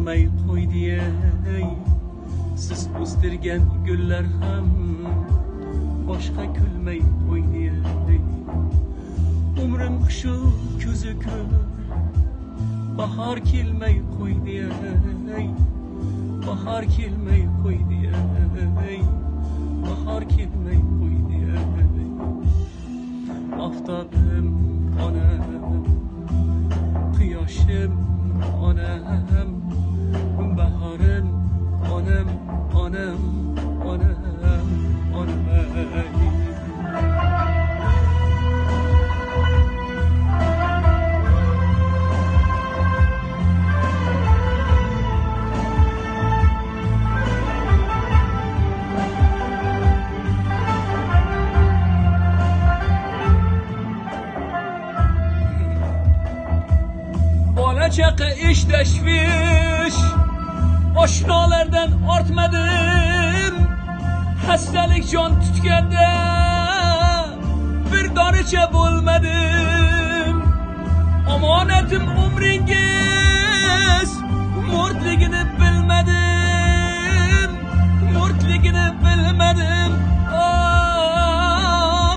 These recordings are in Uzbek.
kulmay qo'ydi ey, siz o'stirgan gullar ham boshqa kulmay qo'ydi ey. Umrim shu ko'zi ko'r, bahor kelmay qo'ydi ey, bahor kelmay qo'ydi ey, bahor kelmay qo'ydi ey. Oftobim onam, quyoshim onam, bahorim onam, onam, onam, onam ey. Çaka iş teşviş, oşnalardan artmadım. Hastalık can tutkanda bir donicha bo'lmadim. Omonatim umringiz mo'rtligini bilmadim, mo'rtligini bilmadim,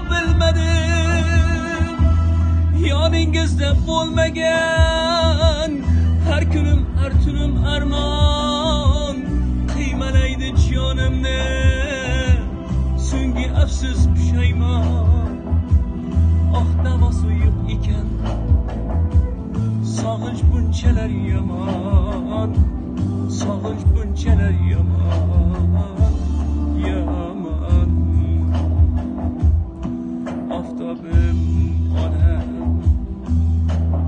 bilmadim. Yoningizda bo'lmagan her günüm, her tunum armon qiymalaydi jonimni, so'nggi afsus pushaymon. Oh, davosi yo'q ekan sog'inch bunchalar yomon, sog'inch bunchalar yomon, yomon. Oftobim onam,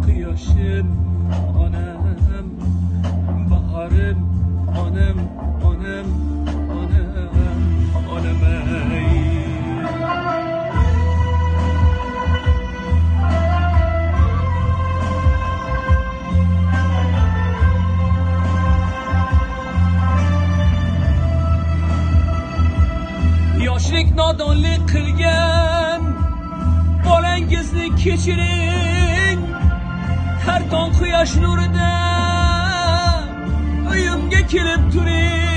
quyoshim onam, bahorim onam, onam, onam, onam ey. Yoshlik nodonlik qilgan bolangizni kechiring. Her tong quyosh nurida uyimga kelib turing.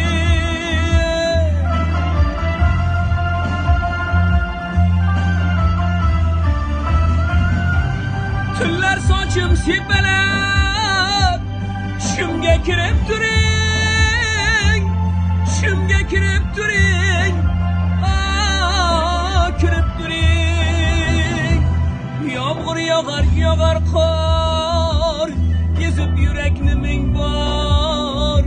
Tunlar sochim sepalab tushimga kirib turing, tushimga kirib turing, kirib turing. Yomg'ir yog'ar, yog'ar qor, ezib yurakni ming bor.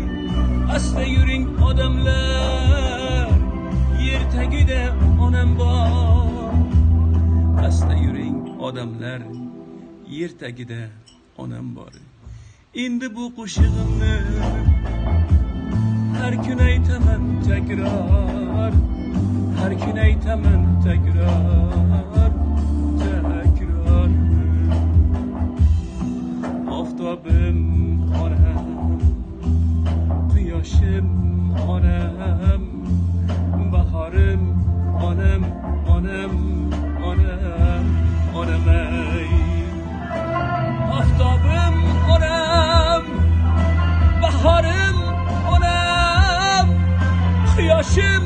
Asta yuring odamlar, yer tagida onam bor. Asta yuring odamlar, yer tagida onam bor. Endi bu qo'shig'imni har kun aytaman takror, har kun aytaman takror, takror. Oftobim onam, quyoshim onam, bahorim onam, onam, onam, onam ey. Oftobim onam, bahorim onam, quyoshim